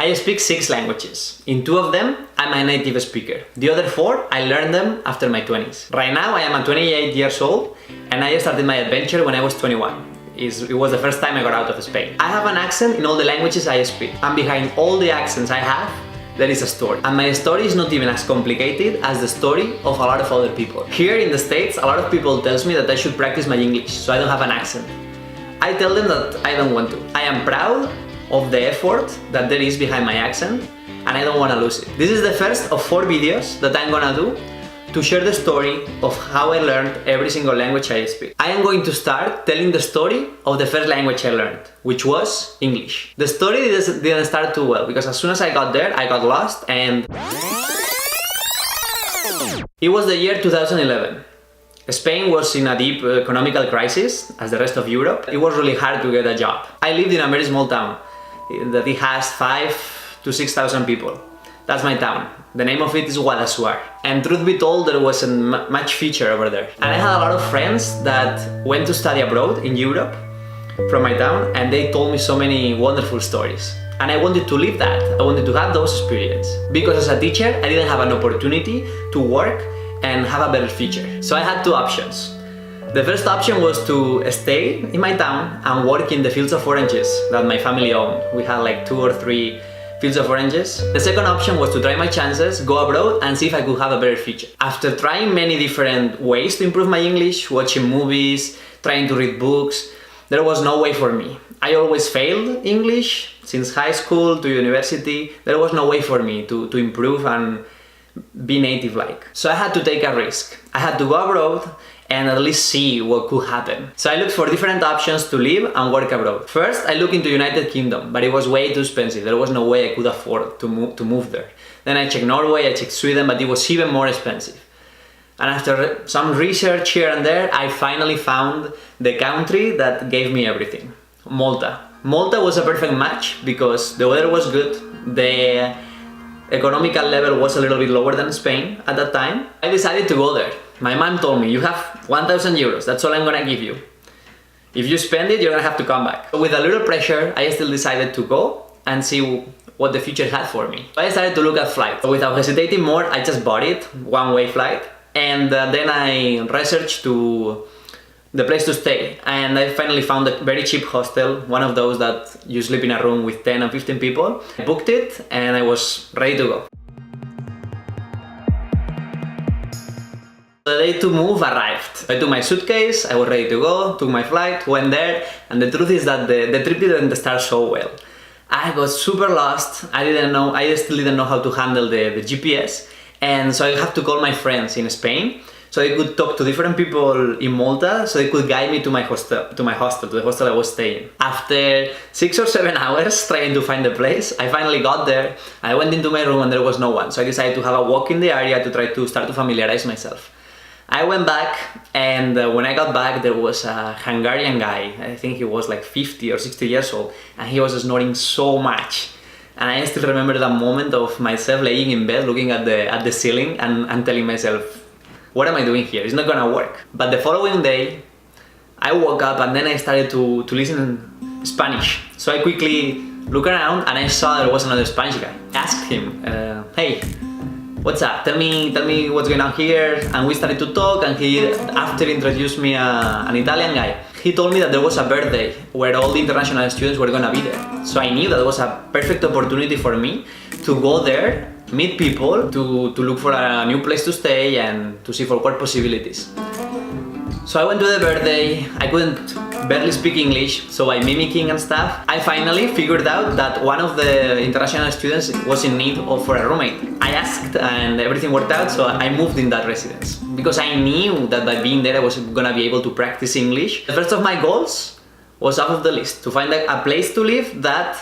I speak 6 languages. In 2 of them, I'm a native speaker. The other 4, I learned them after my 20s. Right now, I am 28 years old, and I started my adventure when I was 21. It was the first time I got out of Spain. I have an accent in all the languages I speak, and behind all the accents I have, there is a story. And my story is not even as complicated as the story of a lot of other people. Here in the States, a lot of people tells me that I should practice my English, so I don't have an accent. I tell them that I don't want to. I am proud of the effort that there is behind my accent, and I don't want to lose it. This is the first of 4 videos that I'm gonna do to share the story of how I learned every single language I speak. I am going to start telling the story of the first language I learned, which was English. The story didn't start too well, because as soon as I got there, I got lost, and it was the year 2011. Spain was in a deep economical crisis, as the rest of Europe. It was really hard to get a job. I lived in a very small town that it has 5,000 to 6,000 people. That's my town. The name of it is Guadassuar. And truth be told, there wasn't much future over there. And I had a lot of friends that went to study abroad in Europe from my town, and they told me so many wonderful stories. And I wanted to live that. I wanted to have those experiences. Because as a teacher, I didn't have an opportunity to work and have a better future. So I had 2 options. The first option was to stay in my town and work in the fields of oranges that my family owned. We had like 2 or 3 fields of oranges. The second option was to try my chances, go abroad, and see if I could have a better future. After trying many different ways to improve my English, watching movies, trying to read books, there was no way for me. I always failed English since high school to university. There was no way for me to improve and be native-like. So I had to take a risk. I had to go abroad and at least see what could happen. So I looked for different options to live and work abroad. First, I looked into United Kingdom, but it was way too expensive. There was no way I could afford to move there. Then I checked Norway, I checked Sweden, but it was even more expensive. And after some research here and there, I finally found the country that gave me everything. Malta. Malta was a perfect match because the weather was good, the economical level was a little bit lower than Spain at that time. I decided to go there. My mom told me, you have 1,000 euros, that's all I'm gonna give you. If you spend it, you're gonna have to come back. With a little pressure, I still decided to go and see what the future had for me. I started to look at flights. Without hesitating more, I just bought it, one-way flight, and then I researched to the place to stay. And I finally found a very cheap hostel, one of those that you sleep in a room with 10 or 15 people. I booked it and I was ready to go. The day to move arrived. I took my suitcase, I was ready to go, took my flight, went there, and the truth is that the trip didn't start so well. I got super lost. I still didn't know how to handle the GPS, and so I had to call my friends in Spain so I could talk to different people in Malta so they could guide me to the hostel I was staying. After 6 or 7 hours trying to find the place, I finally got there. I went into my room and there was no one, so I decided to have a walk in the area to try to start to familiarize myself. I went back, and when I got back there was a Hungarian guy. I think he was like 50 or 60 years old, and he was snoring so much. And I still remember that moment of myself laying in bed looking at the ceiling and telling myself, what am I doing here? It's not gonna work. But the following day I woke up and then I started to listen in Spanish. So I quickly looked around and I saw there was another Spanish guy. I asked him, hey, what's up? Tell me what's going on here. And we started to talk, and he after introduced me an Italian guy. He told me that there was a birthday where all the international students were gonna be there. So I knew that was a perfect opportunity for me to go there, meet people, to look for a new place to stay and to see for work possibilities. So I went to the birthday. I couldn't barely speak English, so by mimicking and stuff, I finally figured out that one of the international students was in need for a roommate. I asked and everything worked out, so I moved in that residence. Because I knew that by being there I was gonna be able to practice English. The first of my goals was off of the list, to find a place to live that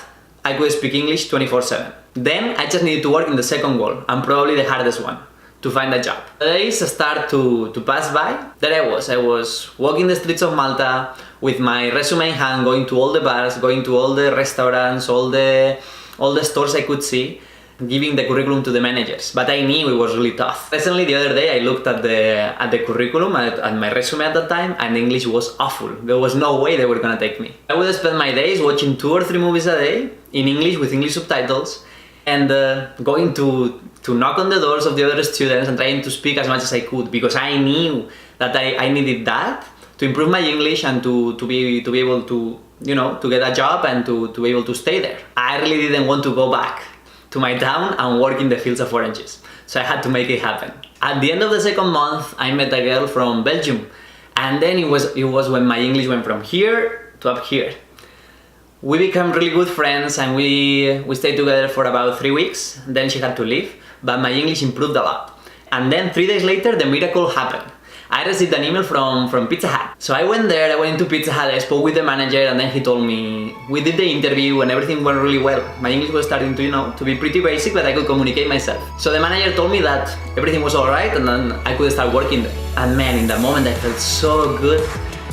I could speak English 24/7. Then I just needed to work in the second goal, and probably the hardest one, to find a job. The days start to pass by. There I was walking the streets of Malta with my resume in hand, going to all the bars, going to all the restaurants, all the stores I could see, giving the curriculum to the managers. But I knew it was really tough. Recently, the other day, I looked at the curriculum, at my resume at that time, and English was awful. There was no way they were gonna take me. I would spend my days watching 2 or 3 movies a day in English with English subtitles, and going to knock on the doors of the other students and trying to speak as much as I could, because I knew that I needed that to improve my English and to be able to, you know, to get a job and to be able to stay there. I really didn't want to go back to my town and work in the fields of oranges, so I had to make it happen. At the end of the second month, I met a girl from Belgium, and then it was when my English went from here to up here. We became really good friends, and we stayed together for about 3 weeks. Then she had to leave, but my English improved a lot. And then 3 days later, the miracle happened. I received an email from Pizza Hut. So I went there, I went into Pizza Hut, I spoke with the manager, and then he told me, we did the interview and everything went really well. My English was starting to, you know, to be pretty basic, but I could communicate myself. So the manager told me that everything was alright, and then I could start working there. And man, in that moment I felt so good.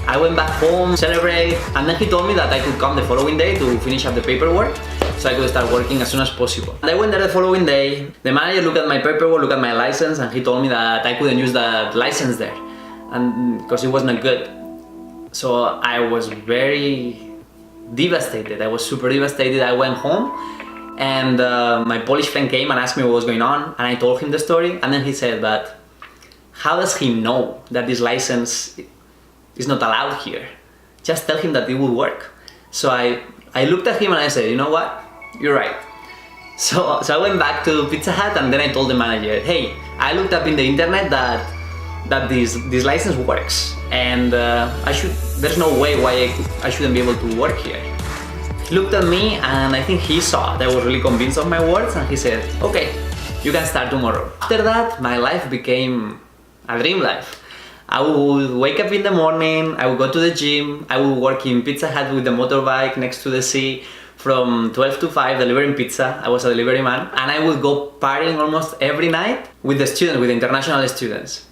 I went back home, celebrate, and then he told me that I could come the following day to finish up the paperwork, so I could start working as soon as possible. And I went there the following day. The manager looked at my paperwork, looked at my license, and he told me that I couldn't use that license there, and because it was not good. So I was very devastated. I was super devastated. I went home, and my Polish friend came and asked me what was going on, and I told him the story, and then he said, but how does he know that this license is not allowed here? Just tell him that it will work. So I looked at him and I said, you know what? You're right. So I went back to Pizza Hut, and then I told the manager, hey, I looked up in the internet that this license works, and there's no way why I shouldn't be able to work here. He looked at me, and I think he saw that I was really convinced of my words, and he said, okay, you can start tomorrow. After that, my life became a dream life. I would wake up in the morning, I would go to the gym, I would work in Pizza Hut with the motorbike next to the sea from 12 to 5 delivering pizza. I was a delivery man, and I would go partying almost every night with the students, with the international students.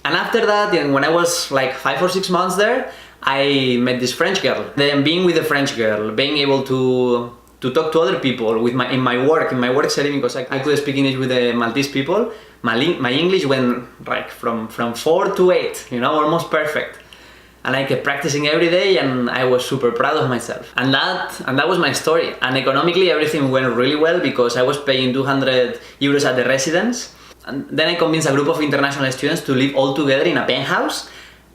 And after that, when I was like 5 or 6 months there, I met this French girl. Then being with the French girl, being able to talk to other people in my work setting, because I could speak English with the Maltese people. My English went like from 4 to 8, you know, almost perfect. And I kept practicing every day, and I was super proud of myself. And that was my story. And economically, everything went really well because I was paying 200 euros at the residence. And then I convinced a group of international students to live all together in a penthouse,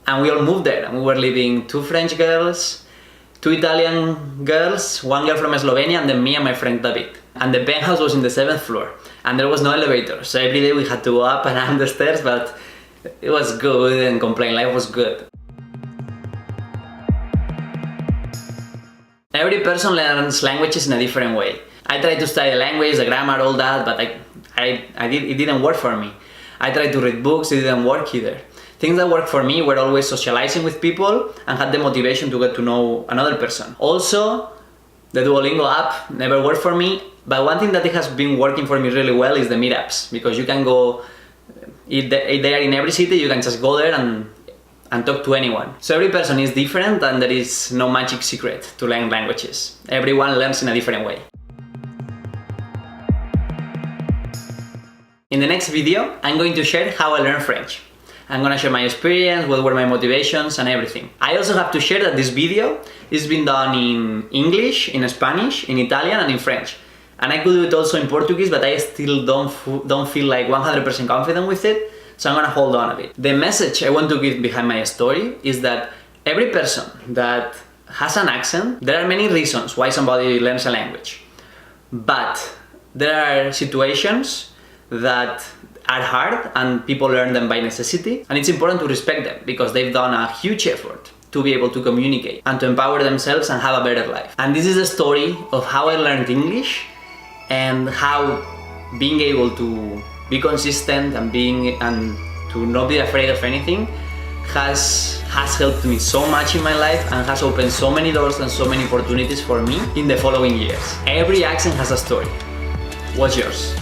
and we all moved there. And we were living 2 French girls, 2 Italian girls, 1 girl from Slovenia, and then me and my friend David. And the penthouse was in the 7th floor, and there was no elevator, so every day we had to go up and down the stairs, but it was good, and complain, life was good. Every person learns languages in a different way. I tried to study the language, the grammar, all that, but it didn't work for me. I tried to read books, it didn't work either. Things that worked for me were always socializing with people and had the motivation to get to know another person. Also, the Duolingo app never worked for me, but one thing that has been working for me really well is the meetups, because you can go, if they are in every city, you can just go there and talk to anyone. So every person is different, and there is no magic secret to learn languages. Everyone learns in a different way. In the next video, I'm going to share how I learned French. I'm gonna share my experience, what were my motivations, and everything. I also have to share that this video is being done in English, in Spanish, in Italian, and in French. And I could do it also in Portuguese, but I still don't feel like 100% confident with it, so I'm gonna hold on a bit. The message I want to give behind my story is that every person that has an accent, there are many reasons why somebody learns a language. But there are situations that are hard and people learn them by necessity, and it's important to respect them because they've done a huge effort to be able to communicate and to empower themselves and have a better life. And this is a story of how I learned English and how being able to be consistent and to not be afraid of anything has helped me so much in my life and has opened so many doors and so many opportunities for me in the following years. Every accent has a story. What's yours?